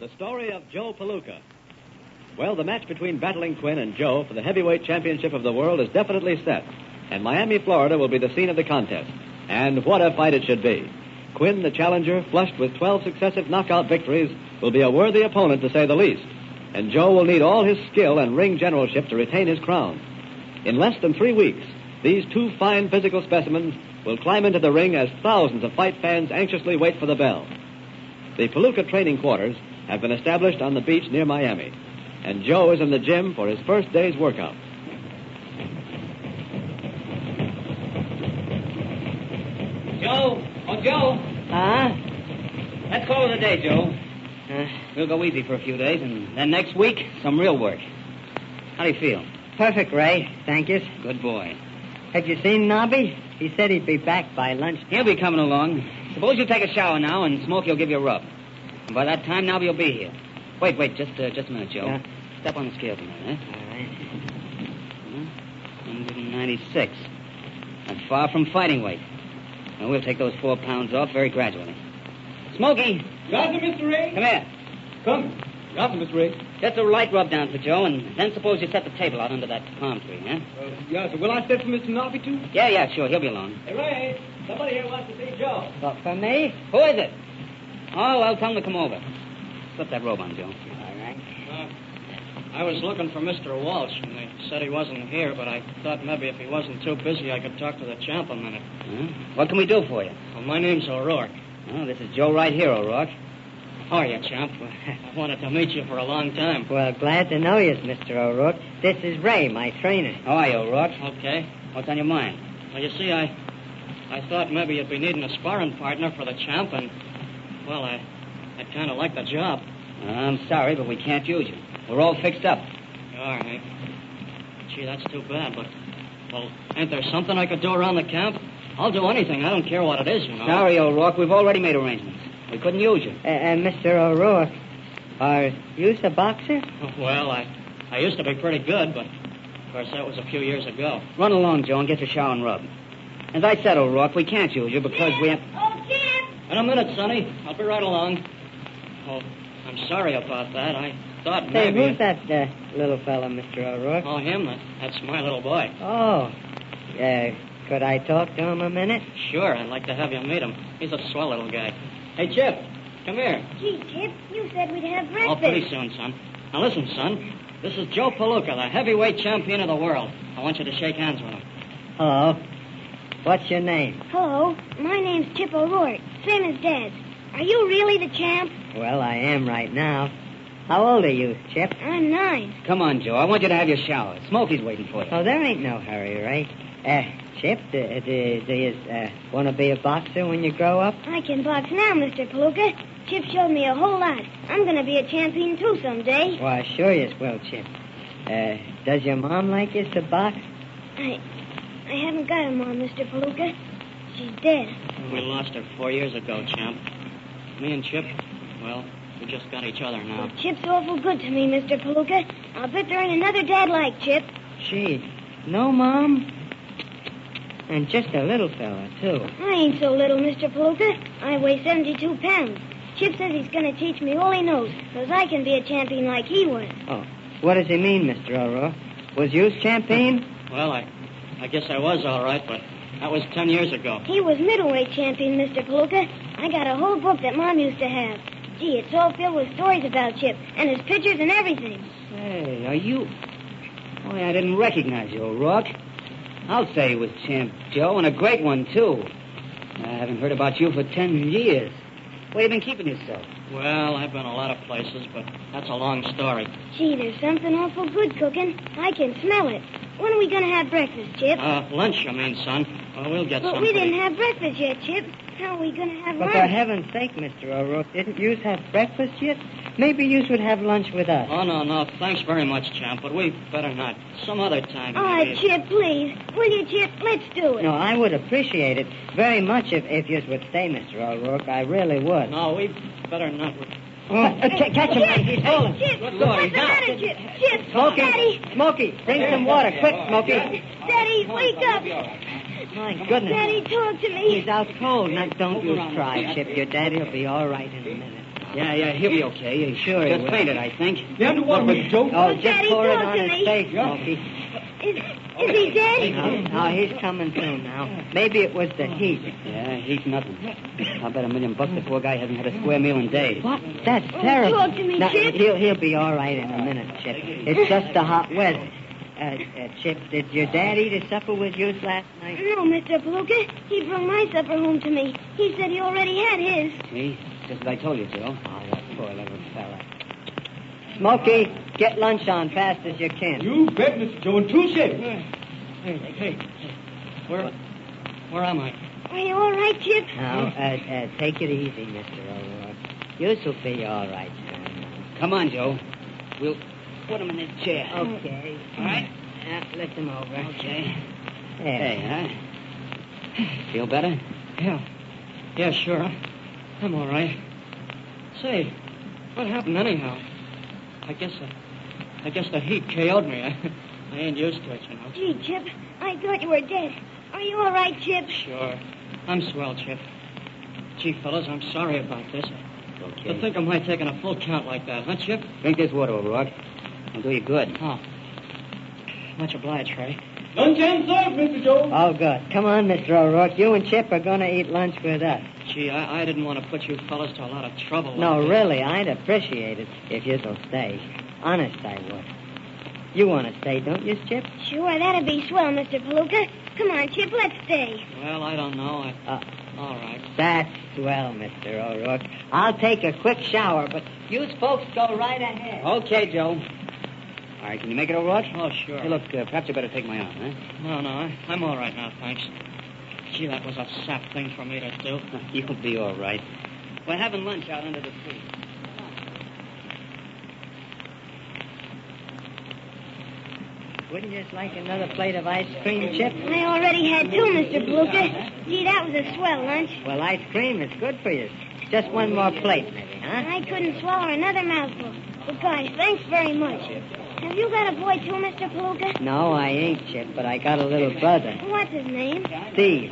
The story of Joe Palooka. Well, the match between Battling Quinn and Joe for the heavyweight championship of the world is definitely set. And Miami, Florida will be the scene of the contest. And what a fight it should be. Quinn, the challenger, flushed with 12 successive knockout victories, will be a worthy opponent to say the least. And Joe will need all his skill and ring generalship to retain his crown. In less than 3 weeks, these two fine physical specimens will climb into the ring as thousands of fight fans anxiously wait for the bell. The Palooka training quarters have been established on the beach near Miami, and Joe is in the gym for his first day's workout. Joe! Oh, Joe! Let's call it a day, Joe. We'll go easy for a few days, and then next week, some real work. How do you feel? Perfect, Ray. Thank you. Good boy. Have you seen Nobby? He said he'd be back by lunch. He'll be coming along. Suppose you take a shower now, and Smokey will give you a rub. And by that time, Nobby will be here. Wait, just a minute, Joe. Yeah. Step on the scale for a minute, All right. 196. That's far from fighting weight. Now, we'll take those 4 pounds off very gradually. Smokey! Got it, Mr. Ray? Come here. Come. Got it, Mr. Ray. Just a light rub down for Joe, and then suppose you set the table out under that palm tree, huh? Yeah, so will I step for Mr. Nobby, too? Yeah, sure. He'll be along. Hey, Ray, somebody here wants to see Joe. But for me? Who is it? Oh, well, tell him to come over. Slip that robe on, Joe. All right. I was looking for Mr. Walsh, and they said he wasn't here, but I thought maybe if he wasn't too busy, I could talk to the champ a minute. Huh? What can we do for you? Well, my name's O'Rourke. Oh, this is Joe right here, O'Rourke. How are you, champ? I wanted to meet you for a long time. Well, glad to know you, Mr. O'Rourke. This is Ray, my trainer. How are you, O'Rourke? Okay. What's on your mind? Well, you see, I thought maybe you'd be needing a sparring partner for the champ, and, well, I kind of like the job. I'm sorry, but we can't use you. We're all fixed up. You are, eh? Gee, that's too bad, but, well, ain't there something I could do around the camp? I'll do anything. I don't care what it is, you know. Sorry, O'Rourke. We've already made arrangements. We couldn't use you. Mr. O'Rourke, are you a boxer? Well, I used to be pretty good, but, of course, that was a few years ago. Run along, Joe, and get your shower and rub. As I said, O'Rourke, we can't use you because we have... Oh, Jim! In a minute, Sonny. I'll be right along. Oh, I'm sorry about that. I thought Say, maybe... who's that little fella, Mr. O'Rourke? Oh, him? That's my little boy. Oh, could I talk to him a minute? Sure, I'd like to have you meet him. He's a swell little guy. Hey, Chip, come here. Gee, Chip, you said we'd have Oh, breakfast. pretty soon, son. Now, listen, son. This is Joe Palooka, the heavyweight champion of the world. I want you to shake hands with him. Hello. What's your name? Hello, my name's Chip O'Rourke, same as Dad's. Are you really the champ? Well, I am right now. How old are you, Chip? I'm 9. Come on, Joe. I want you to have your shower. Smokey's waiting for you. Oh, there ain't no hurry, Ray. Chip, do you want to be a boxer when you grow up? I can box now, Mr. Palooka. Chip showed me a whole lot. I'm going to be a champion, too, someday. Why, sure you will, Chip. Does your mom like you to box? I haven't got a mom, Mr. Palooka. She's dead. We lost her 4 years ago, champ. Me and Chip, well, we just got each other now. Well, Chip's awful good to me, Mr. Palooka. I'll bet there ain't another dad like Chip. Gee, no mom? And just a little fella, too. I ain't so little, Mr. Palooka. I weigh 72 pounds. Chip says he's going to teach me all he knows, because I can be a champion like he was. Oh, what does he mean, Mr. O'Rourke? Was you champion? Well, I guess I was all right, but that was 10 years ago. He was middleweight champion, Mr. Palooka. I got a whole book that Mom used to have. Gee, it's all filled with stories about Chip, and his pictures and everything. Hey, are you... Boy, I didn't recognize you, O'Rourke. I'll say he was champ, Joe, and a great one, too. I haven't heard about you for 10 years. Where you been keeping yourself? Well, I've been a lot of places, but that's a long story. Gee, there's something awful good cooking. I can smell it. When are we going to have breakfast, Chip? Lunch, I mean, son. Well, we'll get But some. we didn't have breakfast yet, Chip. How are we going to have But lunch? for heaven's sake, Mr. O'Rourke, didn't you have breakfast yet? Maybe you should have lunch with us. Oh, no. Thanks very much, champ, but we better not. Some other time. Oh, maybe. Chip, please. Will you, Chip? Let's do it. No, I would appreciate it very much if you would stay, Mr. O'Rourke. I really would. No, we better not. Catch him, Mike. He's falling. Chip, Good Lord, what's he's the down. matter, Chip? Chip, Smokey, Daddy, Smokey, bring some water. Quick, Smokey. Daddy, wake up. My goodness. Daddy, talk to me. He's out cold. Now, don't you cry, Chip. Your daddy will be all right in a minute. Yeah, he'll be okay. He Sure he just will. fainted, I think. You underwater, Mr. Joe? Oh, just Daddy, pour it talk on to his me. face, Smokey. Is he dead? No, he's coming to now. Maybe it was the heat. Yeah, he's nothing. I'll bet $1 million the poor guy hasn't had a square meal in days. What? That's terrible. Talk to me, Now, Chip. he'll be all right in a minute, Chip. It's just the hot weather. Chip, did your dad eat his supper with you last night? No, Mr. Palooka. He brought my supper home to me. He said he already had his. See? Just as I told you, Joe. Oh, that poor little fella. Smokey, get lunch on fast as you can. You bet, Mr. Joe, in 2 shifts. Hey. Where am I? Are you all right, Chip? Now, take it easy, Mr. O'Rourke. You'll be all right, son. Come on, Joe. We'll put him in his chair. Okay. All right? Lift him over. Okay. There. Hey, huh? Feel better? Yeah, sure. I'm all right. Say, what happened anyhow? I guess the heat KO'd me. I ain't used to it, you know. Gee, Chip, I thought you were dead. Are you all right, Chip? Sure. I'm swell, Chip. Gee, fellas, I'm sorry about this. Okay. To think of my taking a full count like that, huh, Chip? Drink this water, O'Rourke. It'll do you good. Oh. Much obliged, Ray. Lunch and served, Mr. Joe. Oh, good. Come on, Mr. O'Rourke. You and Chip are going to eat lunch with us. Gee, I didn't want to put you fellas to a lot of trouble. No, like this. really, I'd appreciate it if you'll stay. Honest, I would. You want to stay, don't you, Chip? Sure, that'd be swell, Mr. Palooka. Come on, Chip, let's stay. Well, I don't know. All right. That's swell, Mr. O'Rourke. I'll take a quick shower, but you folks go right ahead. Okay, Joe. All right, can you make it, O'Rourke? Oh, sure. Hey, look, perhaps you better take my arm, huh? No, I'm all right now, thanks. Gee, that was a sap thing for me to do. You'll be all right. We're having lunch out under the tree. Wouldn't you just like another plate of ice cream, Chip? I already had 2, Mr. Palooka. Gee, that was a swell lunch. Well, ice cream is good for you. Just one more plate, maybe, huh? I couldn't swallow another mouthful. But, gosh, thanks very much. Have you got a boy, too, Mr. Palooka? No, I ain't, Chip, but I got a little brother, What's his name? Steve.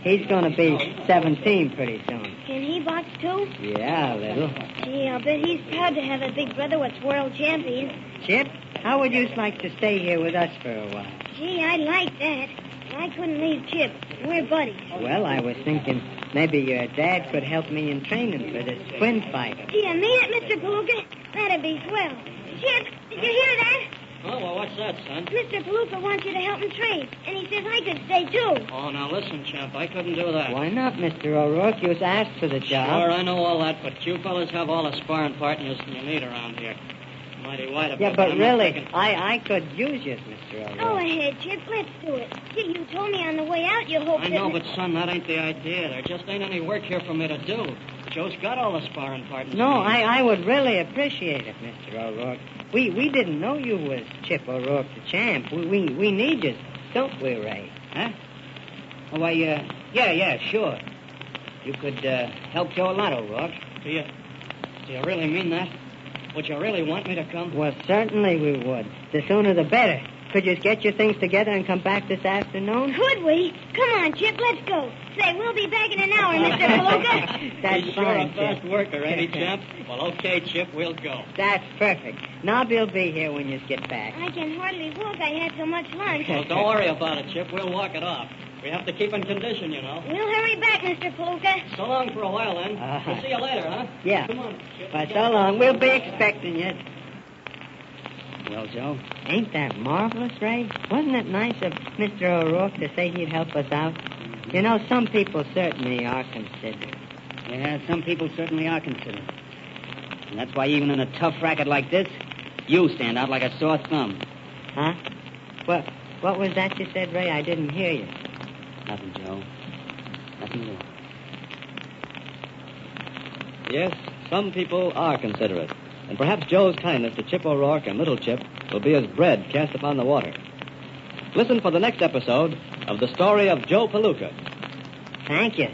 He's going to be 17 pretty soon. Can he box, too? Yeah, a little. Gee, I'll bet he's proud to have a big brother that's world champion. Chip, how would you like to stay here with us for a while? Gee, I'd like that. I couldn't leave Chip. We're buddies. Well, I was thinking maybe your dad could help me in training for this twin fight. Do you mean it, Mr. Palooka? That'd be swell. Chip, did you hear that? Oh, well, what's that, son? Mr. Palooka wants you to help him train, and he says I could stay, too. Oh, now listen, champ, I couldn't do that. Why not, Mr. O'Rourke? You was asked for the job. Sure, I know all that, but you fellas have all the sparring partners you need around here. Mighty wide of Yeah, it, but I'm not really, thinking- I could use you, Mr. O'Rourke. Go ahead, Chip. Let's do it. Gee, you told me on the way out you hoped I know, but son, that ain't the idea. There just ain't any work here for me to do. Joe's got all the sparring partners. No, I would really appreciate it, Mr. O'Rourke. We didn't know you was Chip O'Rourke, the champ. We need you, don't we, Ray? Huh? Oh, why, yeah, sure. You could help Joe a lot, O'Rourke. Do you really mean that? Would you really want me to come? Well, certainly we would. The sooner the better. Could you get your things together and come back this afternoon? Could we? Come on, Chip. Let's go. Say, we'll be back in an hour, Mr. Palooka. That's He's sure fine, a fast Chip. worker, ain't he, champ? Well, okay, Chip, we'll go. That's perfect. Nobby'll be here when you get back. I can hardly walk. I had so much lunch. Well, don't worry about it, Chip. We'll walk it off. We have to keep in condition, you know. We'll hurry back, Mr. Palooka. So long for a while, then. Uh-huh. We'll see you later, huh? Yeah. Come on, Chip. But so long. We'll be expecting you. Well, Joe? Ain't that marvelous, Ray? Wasn't it nice of Mr. O'Rourke to say he'd help us out? You know, some people certainly are considerate. Yeah, some people certainly are considerate. And that's why even in a tough racket like this, you stand out like a sore thumb. Huh? What was that you said, Ray? I didn't hear you. Nothing, Joe. Nothing at all. Yes, some people are considerate. And perhaps Joe's kindness to Chip O'Rourke and Little Chip will be as bread cast upon the water. Listen for the next episode of the story of Joe Palooka. Thank you.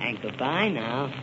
And goodbye now.